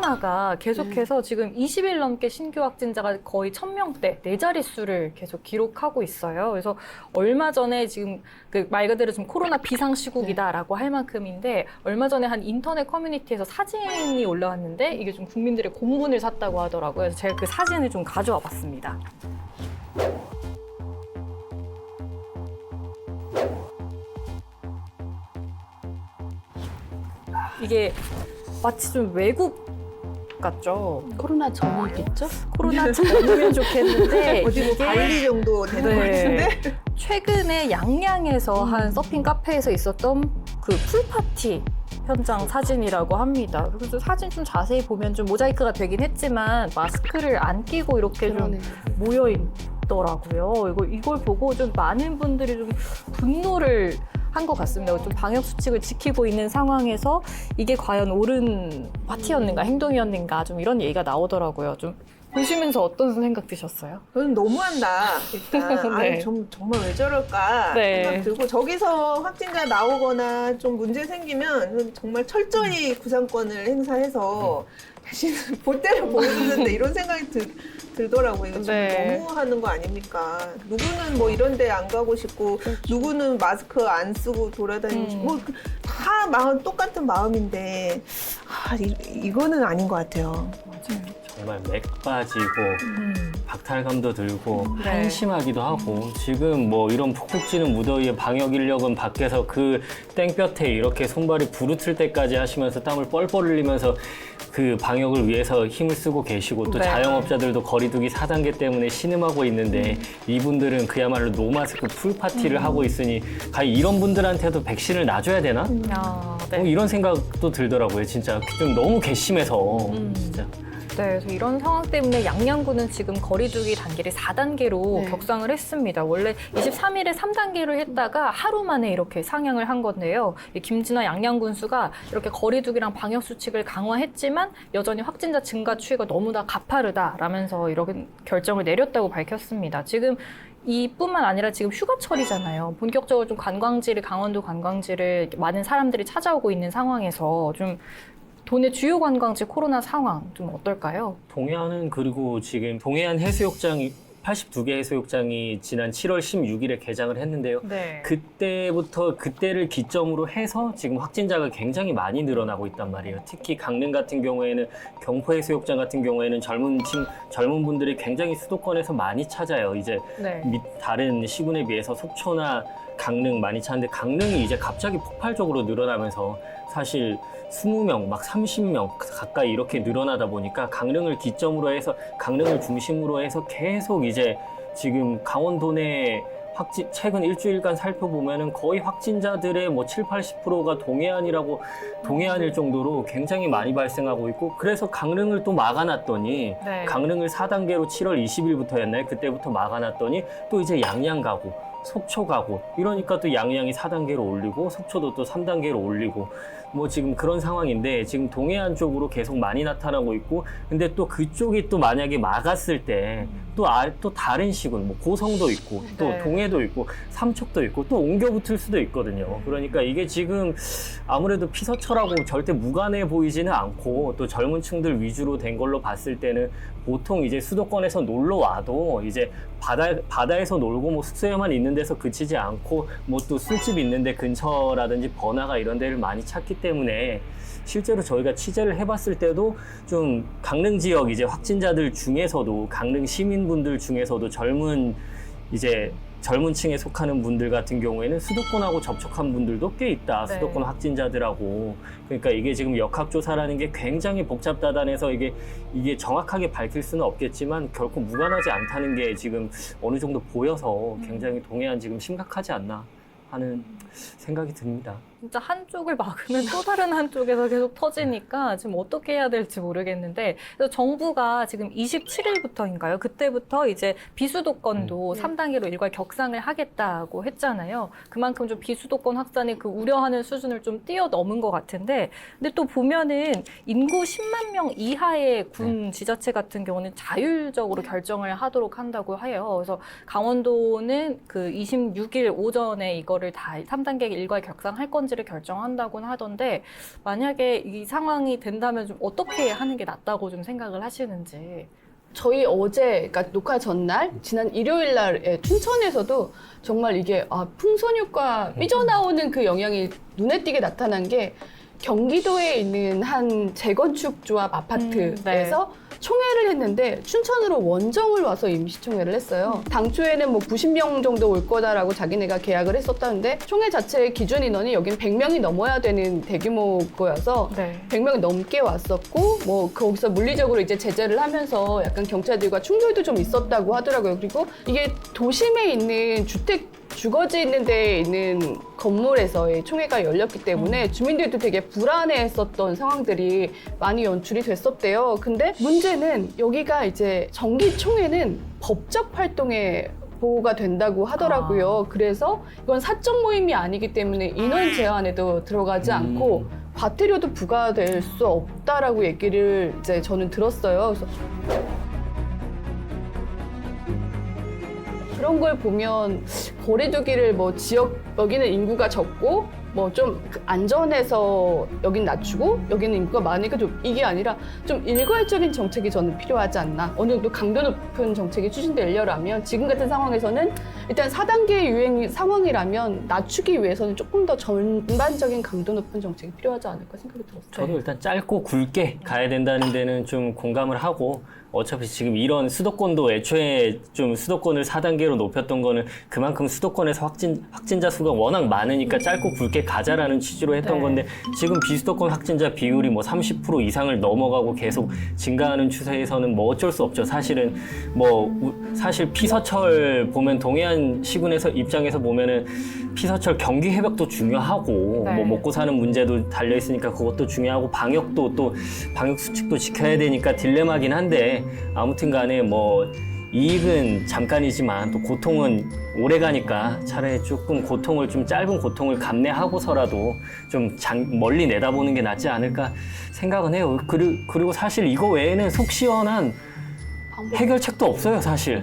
코로나가 계속해서 지금 20일 넘게 신규 확진자가 거의 1000명대, 네 자릿수를 계속 기록하고 있어요. 그래서 얼마 전에 지금 그 말 그대로 좀 코로나 비상시국이다라고 할 만큼인데 얼마 전에 한 인터넷 커뮤니티에서 사진이 올라왔는데 이게 좀 국민들의 공분을 샀다고 하더라고요. 그래서 제가 그 사진을 좀 가져와 봤습니다. 이게 마치 좀 외국 같죠? 코로나 전이겠죠? 코로나 전이면 좋겠는데 어디 뭐 이게 발리 정도 되는 것 같은데? 최근에 양양에서 한 서핑 카페에서 있었던 그 풀파티 현장 사진이라고 합니다. 그래서 사진 좀 자세히 보면 좀 모자이크가 되긴 했지만 마스크를 안 끼고 이렇게 그러네. 좀 모여 있더라고요. 이걸 보고 좀 많은 분들이 좀 분노를 한 것 같습니다. 좀 방역 수칙을 지키고 있는 상황에서 이게 과연 옳은 파티였는가 행동이었는가 좀 이런 얘기가 나오더라고요. 좀 보시면서 어떤 생각 드셨어요? 저는 너무한다. 일단 네. 아니 정말 왜 저럴까 네. 생각 들고 저기서 확진자 나오거나 좀 문제 생기면 정말 철저히 구상권을 행사해서 다시는 볼 때를 보여주는데 이런 생각이 들더라고요. 이거 좀 네. 너무 하는 거 아닙니까? 누구는 뭐 이런 데 안 가고 싶고 누구는 마스크 안 쓰고 돌아다니고 싶고 뭐 다 마음 똑같은 마음인데 이거는 아닌 것 같아요. 정말 맥 빠지고 박탈감도 들고 네. 한심하기도 하고 지금 뭐 이런 푹푹 찌는 무더위에 방역 인력은 밖에서 그 땡볕에 이렇게 손발이 부르틀 때까지 하시면서 땀을 뻘뻘 흘리면서 그 방역을 위해서 힘을 쓰고 계시고 또 네. 자영업자들도 거리두기 4단계 때문에 신음하고 있는데 이분들은 그야말로 노마스크 풀파티를 하고 있으니 과연 이런 분들한테도 백신을 놔줘야 되나? 야, 네. 이런 생각도 들더라고요. 진짜 좀 너무 괘씸해서 진짜. 네, 그래서 이런 상황 때문에 양양구는 지금 거리두기 단계를 4단계로 네. 격상을 했습니다. 원래 23일에 3단계로 했다가 하루 만에 이렇게 상향을 한 건데요. 이 김진화 양양군수가 이렇게 거리두기랑 방역수칙을 강화했지만 여전히 확진자 증가 추이가 너무나 가파르다라면서 이런 결정을 내렸다고 밝혔습니다. 지금 이뿐만 아니라 지금 휴가철이잖아요. 본격적으로 좀 강원도 관광지를 많은 사람들이 찾아오고 있는 상황에서 좀 도내 주요 관광지 코로나 상황 좀 어떨까요? 동해안은 그리고 지금 동해안 해수욕장 82개 해수욕장이 지난 7월 16일에 개장을 했는데요. 네. 그때를 기점으로 해서 지금 확진자가 굉장히 많이 늘어나고 있단 말이에요. 특히 강릉 같은 경우에는 경포 해수욕장 같은 경우에는 젊은 분들이 굉장히 수도권에서 많이 찾아요. 이제 네. 다른 시군에 비해서 속초나 강릉 많이 찾는데 강릉이 이제 갑자기 폭발적으로 늘어나면서 사실 20명, 막 30명 가까이 이렇게 늘어나다 보니까 강릉을 기점으로 해서 강릉을 중심으로 해서 계속 이제 지금 강원도 내 최근 일주일간 살펴보면은 거의 확진자들의 뭐 7, 80%가 동해안일 정도로 굉장히 많이 발생하고 있고 그래서 강릉을 또 막아놨더니 네. 강릉을 4단계로 7월 20일부터였나요? 그때부터 막아놨더니 또 이제 양양 가고 속초 가고 이러니까 또 양양이 4단계로 올리고 속초도 또 3단계로 올리고 뭐 지금 그런 상황인데 지금 동해안 쪽으로 계속 많이 나타나고 있고 근데 또 그쪽이 또 만약에 막았을 때 또 다른 시군 뭐 고성도 있고 또 네. 동해도 있고 삼척도 있고 또 옮겨 붙을 수도 있거든요. 그러니까 이게 지금 아무래도 피서철하고 절대 무관해 보이지는 않고 또 젊은 층들 위주로 된 걸로 봤을 때는 보통 이제 수도권에서 놀러 와도 이제 바다에서 놀고 뭐 숙소에만 있는 데서 그치지 않고 뭐 또 술집 있는데 근처라든지 번화가 이런 데를 많이 찾기 때문에 실제로 저희가 취재를 해봤을 때도 좀 강릉 지역 이제 확진자들 중에서도 강릉 시민분들 중에서도 젊은 층에 속하는 분들 같은 경우에는 수도권하고 접촉한 분들도 꽤 있다. 네. 수도권 확진자들하고. 그러니까 이게 지금 역학조사라는 게 굉장히 복잡다단해서 이게 정확하게 밝힐 수는 없겠지만 결코 무관하지 않다는 게 지금 어느 정도 보여서 굉장히 동해안 지금 심각하지 않나 하는 생각이 듭니다. 진짜 한쪽을 막으면 또 다른 한쪽에서 계속 터지니까 지금 어떻게 해야 될지 모르겠는데 그래서 정부가 지금 27일부터인가요? 그때부터 이제 비수도권도 3단계로 일괄 격상을 하겠다고 했잖아요. 그만큼 좀 비수도권 확산이 그 우려하는 수준을 좀 뛰어넘은 것 같은데 근데 또 보면은 인구 10만 명 이하의 군 지자체 같은 경우는 자율적으로 결정을 하도록 한다고 해요. 그래서 강원도는 그 26일 오전에 이거를 이거를 다 3단계 일괄 격상할 건지를 결정한다고는 하던데 만약에 이 상황이 된다면 좀 어떻게 하는 게 낫다고 좀 생각을 하시는지. 저희 어제, 그러니까 녹화 전날, 지난 일요일 날에 춘천에서도 정말 이게 풍선효과 삐져나오는 그 영향이 눈에 띄게 나타난 게 경기도에 있는 한 재건축 조합 아파트에서 총회를 했는데 춘천으로 원정을 와서 임시총회를 했어요. 당초에는 뭐 90명 정도 올 거다라고 자기네가 계약을 했었다는데 총회 자체의 기준 인원이 여긴 100명이 넘어야 되는 대규모 거여서 100명이 넘게 왔었고 뭐 거기서 물리적으로 이제 제재를 하면서 약간 경찰들과 충돌도 좀 있었다고 하더라고요. 그리고 이게 도심에 있는 주거지 있는 데에 있는 건물에서의 총회가 열렸기 때문에 주민들도 되게 불안해했었던 상황들이 많이 연출이 됐었대요. 근데 문제는 여기가 이제 정기총회는 법적 활동에 보호가 된다고 하더라고요. 그래서 이건 사적 모임이 아니기 때문에 인원 제한에도 들어가지 않고 과태료도 부과될 수 없다라고 얘기를 이제 저는 들었어요. 그래서 그런 걸 보면 거리두기를 뭐 지역 여기는 인구가 적고 뭐 좀 안전해서 여긴 낮추고 여기는 인구가 많으니까 좀 이게 아니라 좀 일괄적인 정책이 저는 필요하지 않나. 어느 정도 강도 높은 정책이 추진되려면 지금 같은 상황에서는 일단 4단계 유행 상황이라면 낮추기 위해서는 조금 더 전반적인 강도 높은 정책이 필요하지 않을까 생각이 들었어요. 저도 일단 짧고 굵게 가야 된다는 데는 좀 공감을 하고 어차피 지금 이런 수도권도 애초에 좀 수도권을 4단계로 높였던 거는 그만큼 수도권에서 확진자 수가 워낙 많으니까 짧고 굵게 가자라는 취지로 했던 건데 지금 비수도권 확진자 비율이 뭐 30% 이상을 넘어가고 계속 증가하는 추세에서는 뭐 어쩔 수 없죠. 사실은 사실 피서철 보면 동해안 시군에서 입장에서 보면은 피서철 경기 회복도 중요하고 뭐 먹고 사는 문제도 달려 있으니까 그것도 중요하고 방역도 또 방역 수칙도 지켜야 되니까 딜레마긴 한데 아무튼 간에 뭐 이익은 잠깐이지만 또 고통은 오래 가니까 차라리 조금 고통을 좀 짧은 고통을 감내하고서라도 좀 멀리 내다보는 게 낫지 않을까 생각은 해요. 그리고 사실 이거 외에는 속 시원한 해결책도 없어요, 사실.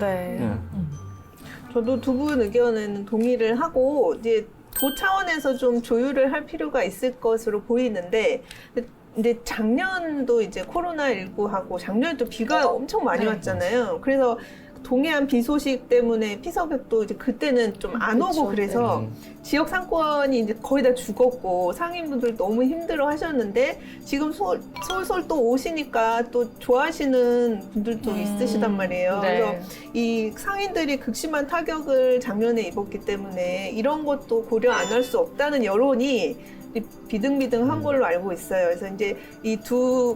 저도 두 분 의견에는 동의를 하고 이제 도 차원에서 좀 조율을 할 필요가 있을 것으로 보이는데 근데 작년도 이제 코로나19하고 작년에도 비가 엄청 많이 왔잖아요. 그래서 동해안 비 소식 때문에 피서객도 이제 그때는 좀 안 오고 그래서 지역 상권이 이제 거의 다 죽었고 상인분들 너무 힘들어 하셨는데 지금 솔솔 또 오시니까 또 좋아하시는 분들도 있으시단 말이에요. 그래서 이 상인들이 극심한 타격을 작년에 입었기 때문에 이런 것도 고려 안 할 수 없다는 여론이 비등비등한 걸로 알고 있어요. 그래서 이제 이 두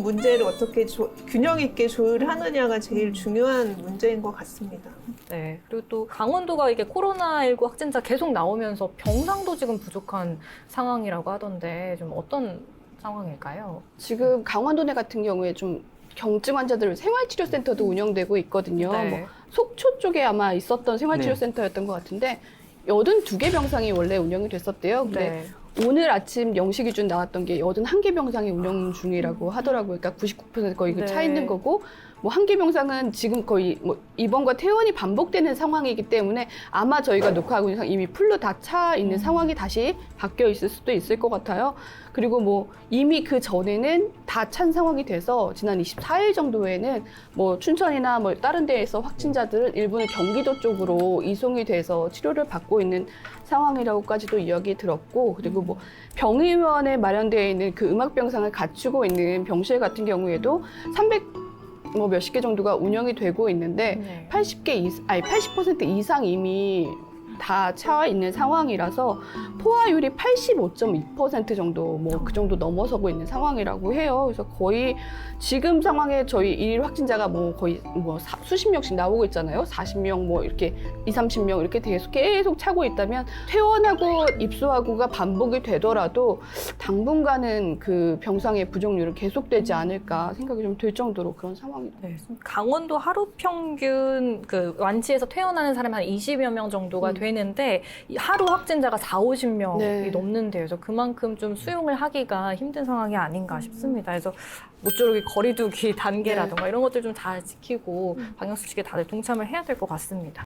문제를 어떻게 균형 있게 조율하느냐가 제일 중요한 문제인 것 같습니다. 네. 그리고 또 강원도가 이게 코로나19 확진자 계속 나오면서 병상도 지금 부족한 상황이라고 하던데 좀 어떤 상황일까요? 지금 강원도내 같은 경우에 좀 경증 환자들 생활치료센터도 운영되고 있거든요. 뭐 속초 쪽에 아마 있었던 생활치료센터였던 것 같은데 82개 병상이 원래 운영이 됐었대요. 근데 오늘 아침 0시 기준 나왔던 게 81개 병상이 운영 중이라고 하더라고요. 그러니까 99% 거의 차 있는 거고, 뭐 한 개 병상은 지금 거의 뭐 입원과 퇴원이 반복되는 상황이기 때문에 아마 저희가 녹화하고 있는 이미 풀로 다 차 있는 상황이 다시 바뀌어 있을 수도 있을 것 같아요. 그리고 뭐 이미 그 전에는 다 찬 상황이 돼서 지난 24일 정도에는 뭐 춘천이나 뭐 다른 데에서 확진자들은 일부는 경기도 쪽으로 이송이 돼서 치료를 받고 있는 상황이라고까지도 이야기 들었고, 그리고 뭐 병의원에 마련되어 있는 그 음악병상을 갖추고 있는 병실 같은 경우에도 300 몇십 개 정도가 운영이 되고 있는데 80% 이상 이미 다 차 있는 상황이라서 포화율이 85.2% 정도 뭐 그 정도 넘어서고 있는 상황이라고 해요. 그래서 거의 지금 상황에 저희 일일 확진자가 뭐 거의 뭐 수십 명씩 나오고 있잖아요. 40명 뭐 이렇게 30명 이렇게 계속 차고 있다면 퇴원하고 입소하고가 반복이 되더라도 당분간은 그 병상의 부족률은 계속되지 않을까 생각이 좀 들 정도로 그런 상황이다. 네, 강원도 하루 평균 그 완치해서 퇴원하는 사람이 한 20여 명 정도가 되는데 하루 확진자가 40~50명이 넘는데요. 그래서 그만큼 좀 수용을 하기가 힘든 상황이 아닌가 싶습니다. 그래서 모쪼록 거리두기 단계라든가 이런 것들 좀 잘 지키고 방역수칙에 다들 동참을 해야 될 것 같습니다.